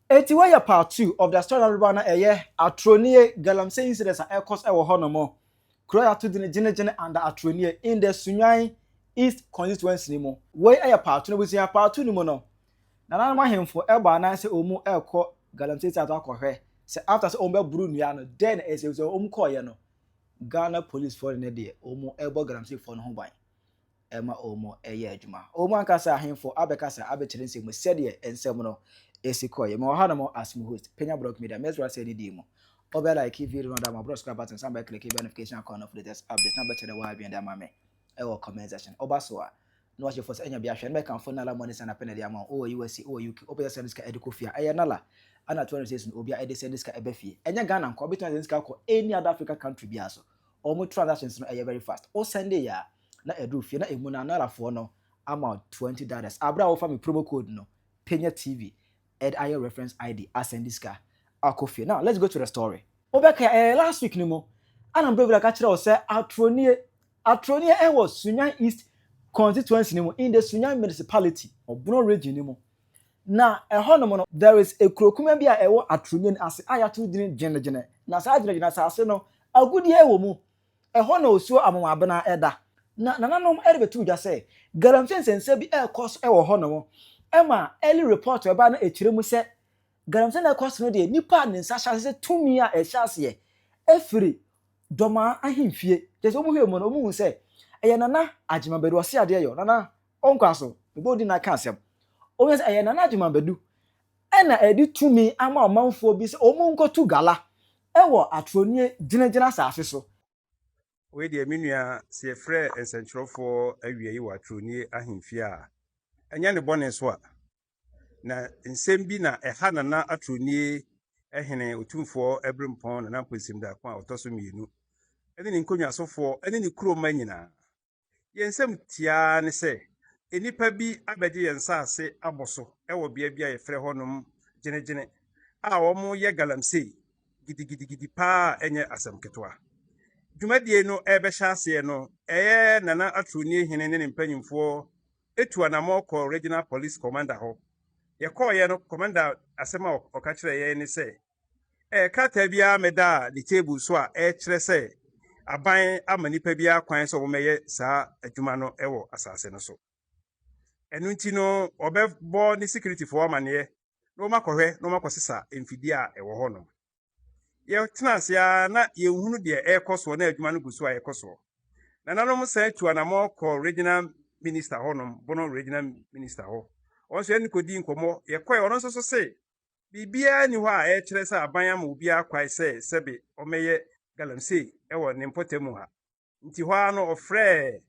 Etiwaya part 2 of the story of Rana Atronie Galamsey incidents are cause ewo honomo. Kroya to the gene under Atronie in the Sunyai East constituency nimo. Where a part 2 was part 2 nimo no. Nana ma him for eba na se omu elko Galamsey ta akɔhwɛ. Se after se ombe buru nua no then as se omu kɔ no. Ghana police for ne de omu ebo Galamsey for no ho ban. Ema omu eye adwuma. Omu ankasa him for abekasa abekire nsem sɛde ensem no. Esikoye mo ha na mo as my host Penyah block media mesra say ni di mo obe like video no my bro subscribe button somebody click the notification icon of the latest update number to the why be and ma me e wo comment section oba so a no watch for say enya bia hwe me kan phone nala money sana pen dia ma o USC o UK obe send ska ediko fia eye nala ana 200 obi a ede send ska ebe fie enya Ghana nko obi send ska ko any other African country bia so omo transactions no eye very fast o send ya na edu fie na emu na nala fo no amount $20 abra wo fa me promo code no Penyah TV add your reference ID as in this car. Akofie. Now let's go to the story. Obeka last week nimo. Anam brother like actually say Atronie was Sunyai East constituency nimo in the Sunyai municipality of Bono region nimo. Na no there is a krokuma bia ewo Atronie ase ayatu din gene. Na sa gene ase no agudi ewo mu. No osuo amama abena eda. Na nanom betu dwa say Galamsey sense bi course ewo no. Emma early report eba na echire mu se Galamsey na course no de nipa ne nsa hyase tumi a ehyaase efiri Dormaahene fie je so mu hwe mu no mu se eye nana agimabadu ose ade yo nana onkwaso ebodi na ka asem o yes eye nana agimabadu ena edi tumi ama omanfo bi se omu nkotu gala ewo Atronie ginegina asase so we de menua se frɛ ensentrofo awie yi wa Atronie ahemfie a enya ne bɔne so a na nsɛm bi na ɛha na Atronie ehene otumfo ebrempɔn na mposim da kwa ɔtɔso mienu ɛne ne nkonwasofo ɛne ne kuroma nyina yɛnsɛm tia ne sɛ enipa bi abɛgye yɛnsase abɔso ɛwɔ bia bia yɛfrɛ hɔnom gyenegyene a wɔn yɛ Galamsey gidigidi pa ɛnyɛ asɛm ketewa dwumadie no ɛbɛhyɛ ase no ɛyɛ nana Atronie hene ne mpanyimfo etu anamoko regional police commander ho ye call ye no commander asema oka kire ye ni se krata bia meda the table so a kire se aban amanipa bia kwan so womeye saa adwuma no ewo asase no so enu nti no obebo ni security for amane no makohwe no makosesa emfidi a ewo ho no ye tenase ya na ye hunu de ekoso na adwuma no guso a ekoso na nanom sa tu anamoko regional minister honom Bono regional minister ho onso en kodi nkomo ye koy ono so se bibia ni ho a kire se aban ama obi akwai se sebe omeye Galamsey ewo ne mpotemu ha nti ho ano ofre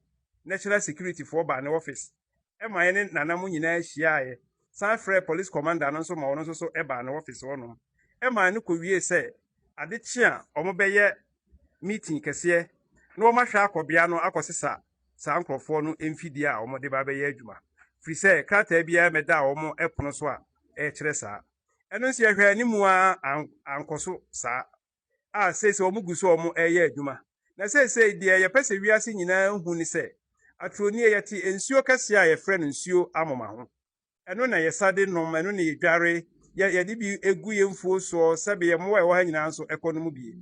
national security for ba ne office e ma ye nanam nyina ahia ye san frɛ police commander no so ma ono so e ba ne office honom e ma ne ko wie se adechi a omobeye meeting kese na o ma hwa akobia no akosesa saa nkrofo no emfidi a omode ba be ye adwuma firi se krata bia meda a omo epono so a kire saa eno nsi ehwe animu a ankoso saa a sese omuguso omo ye adwuma na sese de ye pese wiase nyina hu ni se Atronie yeti ensuo kase a ye frɛ no nsuo amoma ho eno na ye sade nom eno na ye dware ye de bi egu ye mfuo so sebe ye mo ha nyina so ekonomu bie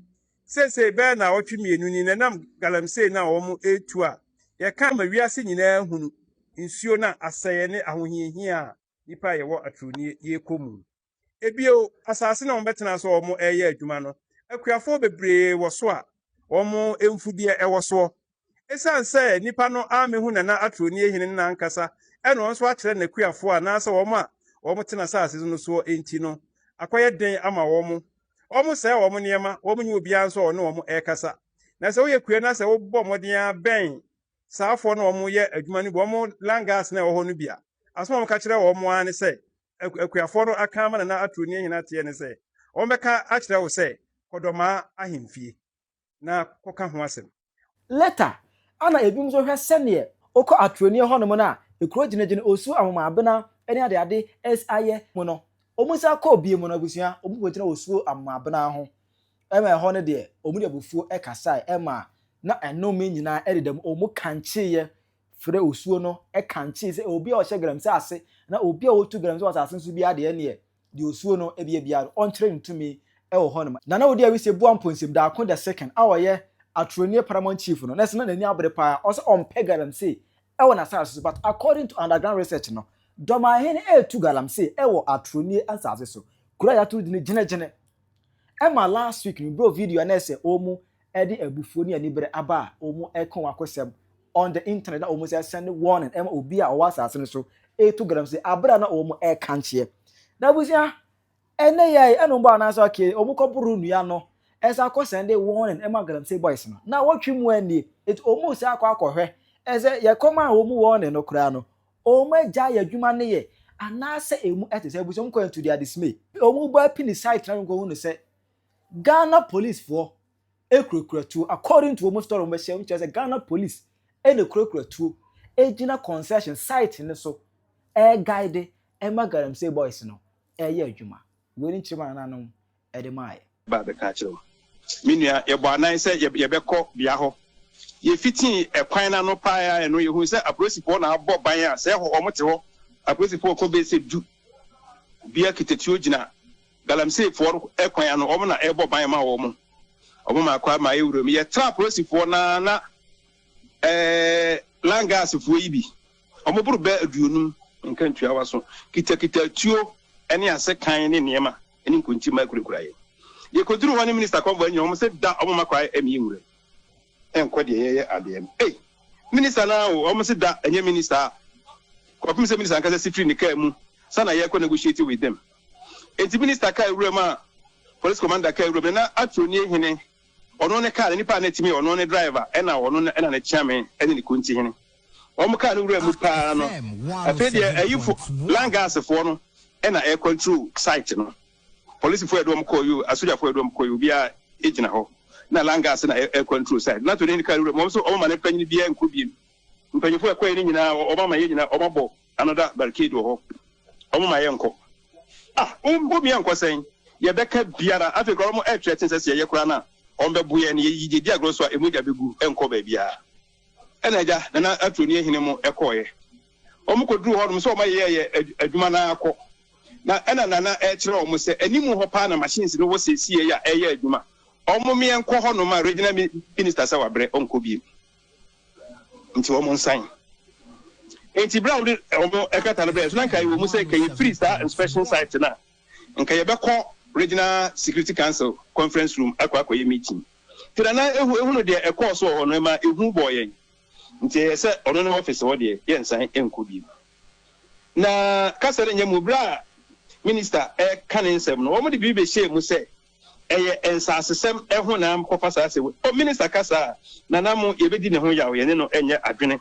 sese be na otwemienu ni nam Galamsey na omo etu a ye ka ma wiase nyina hunu nsuo na aseye ne ahohiehia nipa ye wo Atronie ye komu ebio asase na ombetena so omo eye adwuma no akuafo bebre wo so a omo emfudie ewo so esan se nipa no amehu na Atronie hene na nkasa eno onso a kire na akuafo a na se omo tena asase no so enti no akoye den ama omo se omo niema omo nyi obi anso ono omo ekasa na se wo ye kue na se wo bɔ modin ben saafo na omo ye adwuma ni bo omo langas na wo no bia aso omo ka kire wo omo an se akuafo no aka ma na Atronie hina te ne se omo beka a kire wo se kodoma ahemfie na koka ho asem later ana ebim so hwe sene okọ Atronie honom na ekuro ginegine osu amama abena ene ade SIye mu no omusa kọ bie mu no abusua omu gina osu amama abena ho ema ho ne de omu de bufuo ekasai ema na enome nyina ededam omu kancheye frɛ osuo no kanche se obi a ohye Galamsey ase na obi a otu Galamsey asase nso bi ade ne the osuo no ebia on train to me ewo ho no na wodi awi se buam ponsem da akon the second awoye Atronie Paramount Chief no na nani abere pa also on Galamsey ewo na asase but according to underground research no Dormaahene to Galamsey ewo Atronie asase so kura ya to di gene Emma last week ni bro video na say omu edi ebufuo ni anibere aba omu ekon akosem on the internet that almost send warning Emma obi a was asase so to Galamsey abra na omu e kanche na busia ene yai eno mba na so okay omu kopuru nua no esa ko send warning Emma Galamsey boys no na wotwe mu ani it almost akwa ese ye koma omu warning no kura no omu agya ya adwuma ne ye anase emu etese busia omu ko to their dismay omu ba pin site na go hu no say Ghana police for ekrokratu according to almost all of them say Ghana police and ekrokratu ejina concession site ne so guide Emma Galamsey boys no ye adwuma we ni chima na no de mai ba be ka kire minua ye bo anan say ye be ko bia ho ye fitin ekwan na no pa ya no ye hu say apolisipo na abo ban ya say ho omote ho apolisipo ko be say du bia kitetuo gina Galamsey for ekwan no omo na ebo ban ma wo mo omo ma kwa ma ewuro ye tra apolisipo na langas fo yi bi omo buru be aduonum nkan tua waso kitatuo ene ase kan ne niema ene nkonti ma kurekura ye koduru wani minister ko banyi omo se da omo makwa emi ewuro enko de ye ade minister na omo se da enye minister ko pim se minister nka se free ne ka mu sana ye ko negotiate with them enti minister ka ewuro ma police commander ka ewuro na Atronie hene ono ne ka nipa na timi ono ne driver ena ono ena ne chairman ene ne konti hene omo ka ne ewuro mu pa no afede ayifo langas fo no ena air control site no police for edom call you asoja for edom call you bia ejina ho na langas na air control site na to ne ka ewuro mo so omo ma ne panyi bia nko bi mpanyi fo ekwa ni nyina omo ma ye nyina omo bo another barricade ho omo ma ye nko obi enko sen ye beka biara afika omo e threaten say ye kura na ombe buye ne ye di agro so emuja begu enko ba bia ena ja na Atronie hene mo ekoye omo koduru ho no so omo ye adwuma na akọ na ena na kire omo se animu ho pa na machines no wo sesie ya eye adwuma omo me enko ho no ma regional minister sa wabre onko bi nti omo nsan enti brown omo ekata na bre so na kai wo mu se kai free star inspection site na nka ye beko regional security council conference room akwa ye meeting tira na ehu no de ekọ so ho no ma ehu boye nti se ono no office wo de ye nsan enko bi na kasere nyemu bra minister kanensem no omo de bi be share mu se eye ensasesem ehu na kofa sa se o minister kasa na namu ye bedi ne ho yawo ye ne no enye adwene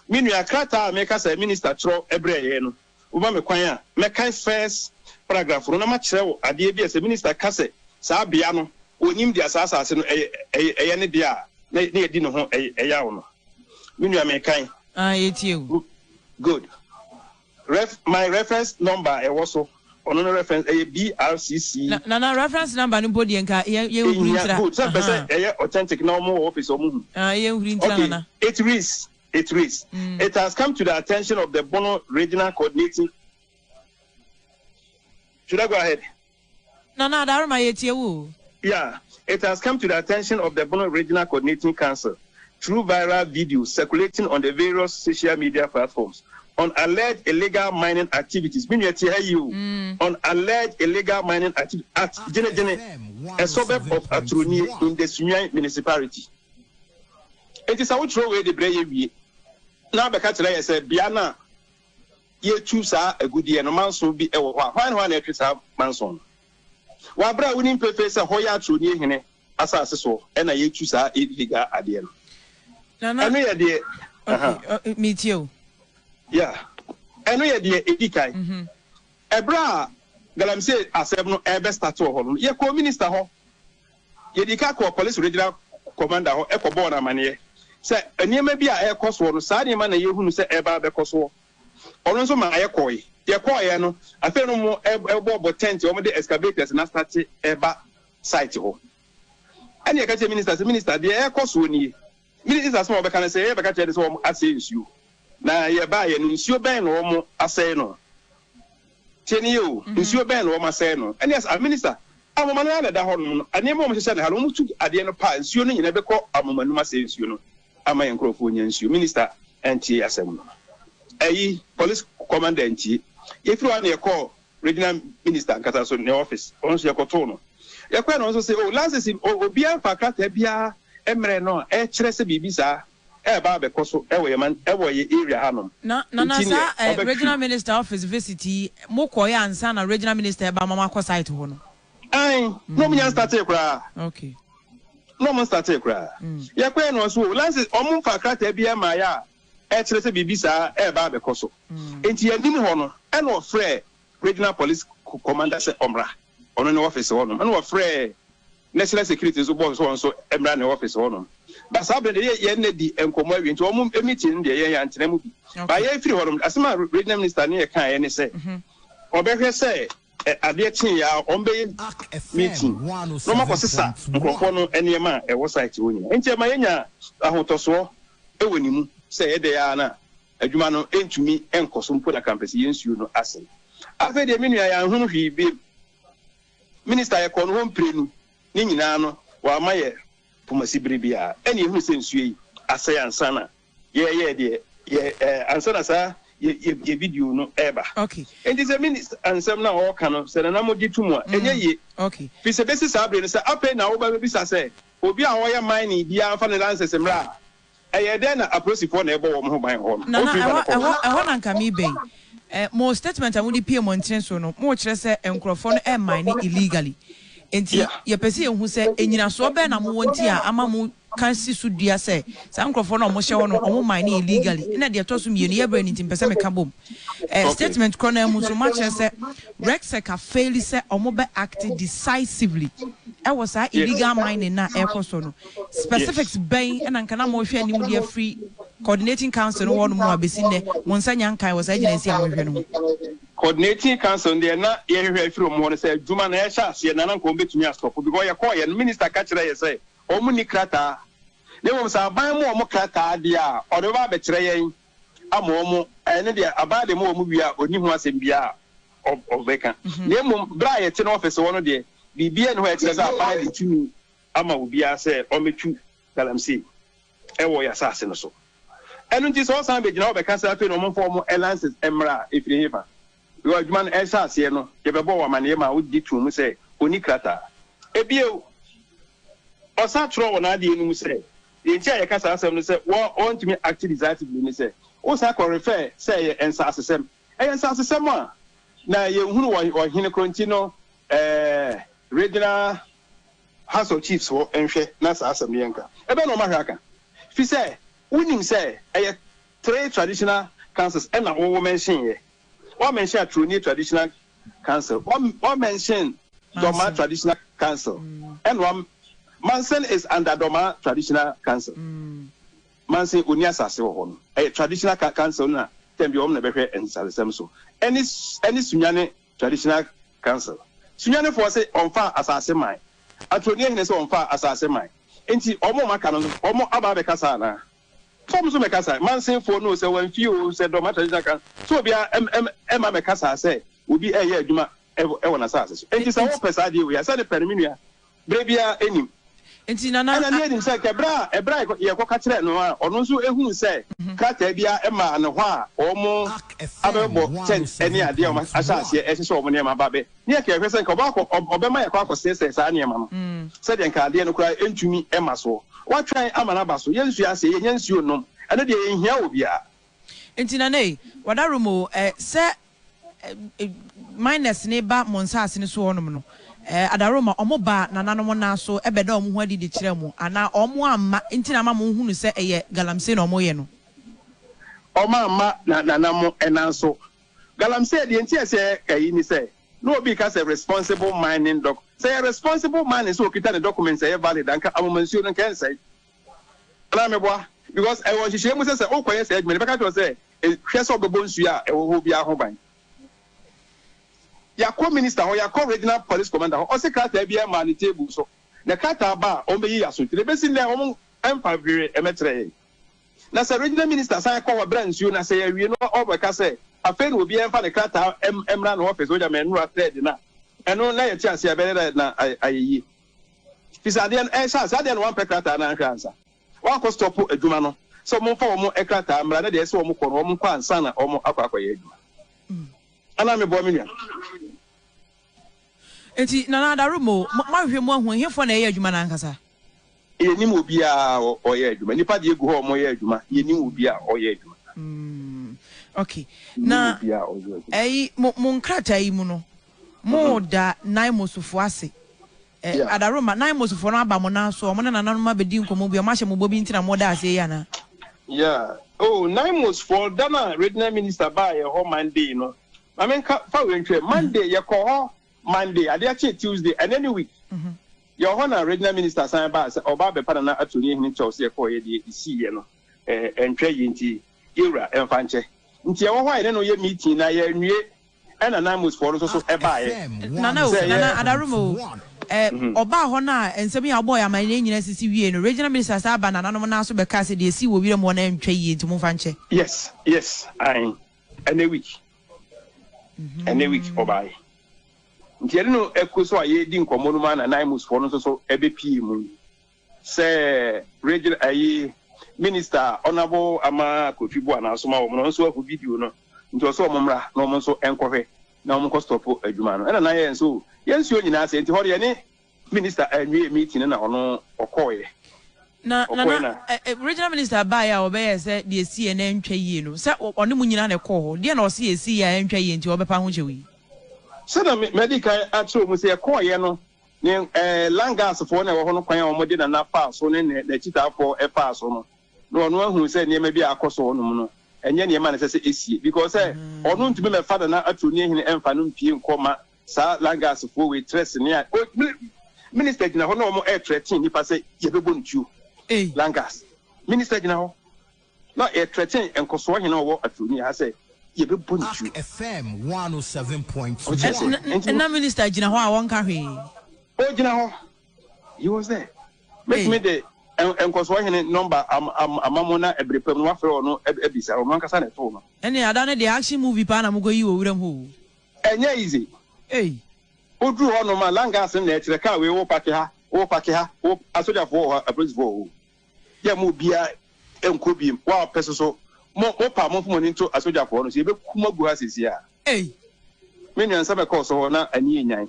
minua krata me kasa minister tro ebre ye no uba me kwan a me kan first paragraph no na ma kire wo ade bi ese minister kasa sa bia no onim dia asase no eye ne dia na ye di ne ho yawo no minua me kan etiu good my reference number also on no reference BRCC na reference number no body nka ye huri ntra good so person authentic na mo office omu ye huri ntra na it reads it has come to the attention of the Bono regional coordinating. Should I go ahead? No that my etiu yeah it has come to the attention of the Bono regional coordinating council through viral videos circulating on the various social media platforms on alleged illegal mining activities. On alleged illegal mining activities at a suburb of Atronie in the Penyah municipality. It is how throw away the brave. Now, because I said, Biana, ye choose a good year, no man so be a one actress manson. Wabra winning professor Hoya Atronie hene asase so, and I choose a illegal idea. Meet you. Yeah. Eno ye de edikai. Ebra Galamsey asem no ebe start ho no. Ye ko minister ho. Ye di ka ko police regional commander ho e ko bo na mane. Se eniema bi a e koso no sa niema na ye hunu se eba be koso. Ono nso ma ye koyi. Ye koyi no afi no mo ebo tent o mo de excavators na start eba site ho. Ani ye ka che minister de e koso ni. Minister asem obeka na se e beka che de so ase issue. Na ye ba ye nsuo ben no mo asay no Chenio, Monsieur Ben or Maseno, and yes, a minister. I'm a man that home, and never was said, I almost took at the end of pies, you never call a woman must say, you know, I'm a Croponians, you minister, and TSM. A police commandant, if you are call regional minister, Cataso in the office, on your cotono. You can also say, oh, last is oh, Bia Pacata, Bia, Emreno, Tressa Bibisa, Barbe Coso, man, area Hanum. No, regional minister office visit, Mokoya and Sana, regional minister, Bamako site one. Aye, no man started cry. Okay. No man started cry. You can also, last is Omun Pacata, Bia Maya, Tressa Bibisa, Barbe Coso. And you didn't honor, and or Frey, regional police commander said Omra. On an office on them, and what Frey national security is so Emran office on them. But Sabbath, the and come into a meeting, the year and Temubi. By every one, as my regional minister near Kay, say, or better say, at the on meeting. No more sister, Microphone, and your man, a was like winning. And Jamaiana, I want to swear, Ewinim, say they are now. A Jumano ain't to me, and Cosum put a campus, yes, you know, as I've had a minute, I am whom he be. Minister ya kon won prenu ni nyina no wa maye pomasi bribia eni hu sensuyi asay ansana ye de ansana sa ye video no eba okay and is a minister ansam na o kanu se na mo ditumu enye ye okay fi se besi sabre no se ape na wo ba bi sa se obi a wo ye mine bia fa ne lances mra eye de na aprosifo na ebo wo mo ban ho na I want anka mi ben more statement amudi PM on so no mo kire se enkrofo no e mine illegally enti ye pese ehu se enyina so be na mo wonti a ama mo kan si so dua se sa enkrofo no mo hye wo no mo mine illegally na de to so mienu ye bra ni tim pese me ka bom statement kro na mu so ma kire se Rexeka fail se omo be act decisively e was that illegal mining na e koso no specifics ben na nka na mo hwe anim dia free coordinating council no one more besinde monsanya nkai was agency amhwe no coordinating council there na ye hwe from one say juma na sha se na nko betumi stop because ye call ye minister ka kire ye say omu ni krata ne wo sa ban mo omu krata dia o de ba be kire ye amomu ene dia abade mo omu bia oni hu asem bia obeka ne mo bra ye te no office wono de bibia ne ho ye kire sa ban de tumi ama obia say o metu Galamsey e wo ya sase no so enu nti so san be gina obeka sa fe no mo form alliances emra efiri hefa yo adwuma e sase no ye be bo wa mane ma wo di tu mu say oni krata ebie osa tro wona de enu mu say ye ntia ye kasa asem no say want me act decisively ni say o sa ko refer say ye ensase sem e ensase sem a na ye hunu wo hine kronti no regional House of Chiefs wo enhwe na sa asem yenka ebe no ma hwaka fi say unim say three traditional councils and one mention ye one mention Atronie traditional council one mention Dormaahene traditional council and one Manson is under Dormaahene traditional council Manson unia sase wo ho no traditional council na tembi om na behwe ensasem so any sunyane traditional council sunyane for say onfa asase man Atronie ne say onfa asase man enti omo maka no omo aba be kasa na Tom so mekasa man say for no say when few say Dormaahene traditional council so bia emma mekasa say obi eye adwuma e wona sase so enti say wo pesa de we say the perminua brebia enim enti na ne dim say kebra ye ko ka kire no a ono so ehun say krata bia emma ne ho a omo abebo chen eni ade o asase e se so omo ne ma babe ne ke hwe say ko ba ko obema ye ko akose say sa ne ma no say de nka ade no kura entumi emma so watwan amana baso yensu ase yensu onom ene de ehia obia enti na nei wadarumo se minus ne ba monsase ne so onom no adaroma omo ba nananom na so ebeda omo ho adi de kire mu ana omo amma enti na ma mo hunu se eye Galamsey na omo ye no omo amma nanamo enanso Galamsey de enti ese kayi ni se no obi ka say responsible mining say responsible mining so kita the documents say valid anka amomansuo no kan say na meboa because I want to mu say o koye say admin beka to say hwe so bebo nsuo a e wo ho bia ho ban ya ko minister ho ya ko regional police commander ho o se krata bia ma ni table so na krata ba o meyi yaso tire besi le o emfa vire emetre na say regional minister say ko wa brand nsuo na say ya wie no o beka say afei no obi emfa ne krata emra no office oja me nura thread na eno na ye chance ya bere na ayeyi fisade en chance ade no one per krata na ahwa ansa wa ko stop adwuma no so mo fa mo krata amra na de se mo ko no mo kwa ansa na mo akwa ye adwuma ana me bo me nua enti nana darumo mahwe mu ahu hefo na ye adwuma na nkasa yenim obi a oye adwuma nipa de egu ho mo ye adwuma yenim obi a oye adwuma okay na mo nkrata yi mu no mo da nine mosufo ase adaroma nine mosufo no aba mo na so mo na nananom ma bedi nkomo bi o ma hye mo bobi ntina mo da ase ya na oh nine mosufo dana regional minister ba ye ho Monday no I mean fa we ntwe Monday ye ko ho Monday ade ache Tuesday and any week your honor regional minister san ba se oba be pa na Atronie Chiefs Chelsea ko ye de isi ye no entwe yinti era emfa nche nti e wo hwa no ye meeting na ye nwie ena na mus for so eba ye nana adarumo oba ho na ensem ya boy ama ne nyina sisi wie no regional minister sa aba nana no na so be ka se de esi wo wi mo na ntwe yi nti mo fa nche yes I any week oba nti no ekoso a ye di nkomo no ma na nine mus for no so ebe pie mu se regional ayi minister honorable ama kofibu ana so ma wo no so afu video no nti so omomra na omo so enkohwe na omo ko stop adwuma no na ye nso yensuo nyina se nti hore ye ne minister anwie meeting na ono okoye na regional minister ba ya obeye se de esi na ntwa yie no se ono mu nyina na ko de na o se esi ya ntwa yie nti obepa ho chewi se na medical atro mu se koye no ne langas fo na wo ho no kwan a omo de na pa so ne na chita fo e pa so no no ono ahu se ne ma bi akoso ono mu no enye ne ma na se esie because ono ntumi me father na Atronie Chiefs emfa no mpie nkoma sa langas fo we stress ne a minister gina ho no mo air threatening nipa se ye bebo ntuo langas minister gina ho na air threatening enkoso hene wo Atronie ha se ye bebo ntuo FM 107.2 na minister gina ho a won ka hwe o gina ho he was there make me the enkoso hene number amamona ebrepem no afre ono ebisa o man kasa na to no ene ada ne the action movie pa na mo go yi wo wuram ho enye easy odru ono ma langas na ekire ka we wo pake ha wo asoja fo a police fo ya mo bia enkobi wa peso so mo pa mo fo into asoja fo no se be kuma gu ha sisi a me nyan sabe ko so na ani enyan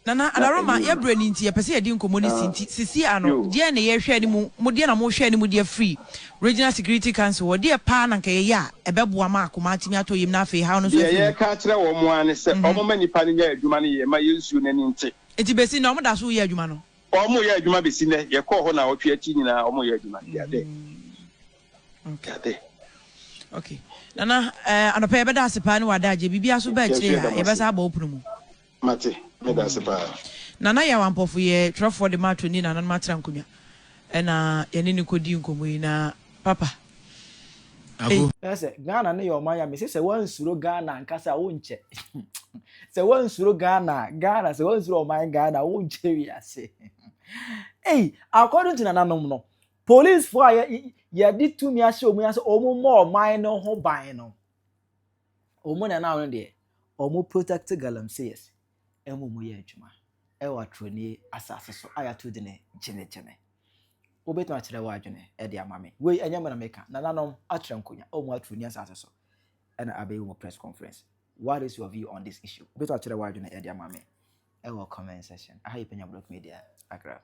nana adaroma ye brani nti ye pese ye di nkomo ni sinti sisi ano de na ye hwe ni mo de na mo hwe ni mo de free regional security council wo de pa na nke ya ebeboa ma akoma atimi atoyim na afi ha no so ye ka kire wo mo ane se omo manipa ni ya adwuma ni ye ma yensu na ni nti eti besi na omo da so ye adwuma no omo ye adwuma besi ne ye ko ho na otwe achi nyina omo ye adwuma ya de okay nana anopa ye beda asepa ni wadaje bibia so ba kire ha ye besa aba opunu mu mate me da asepa nana ya wampofo ye trofo de Atronie na nan matra nkonwa ena ye ni kodi nkomo yi na papa ese Ghana ne yo man ya me se wansuro Ghana nkasa wonche se wansuro Ghana se wansuro man Ghana wonche wiase according to nananom no police for ye di tumi ase omu ase omu mo man no ho ban no omu na na no de omu protect Galamsey emu ye adwuma wa Atronie asase so ayato de ne gene obeto akire wa adwene de amame we enyam na meka nananom atre nkonya omu Atronie asase so na abayi wo press conference. What is your view on this issue? Obeto akire wa adwene de amame e comment section. Aha Penyah Block Media Accra.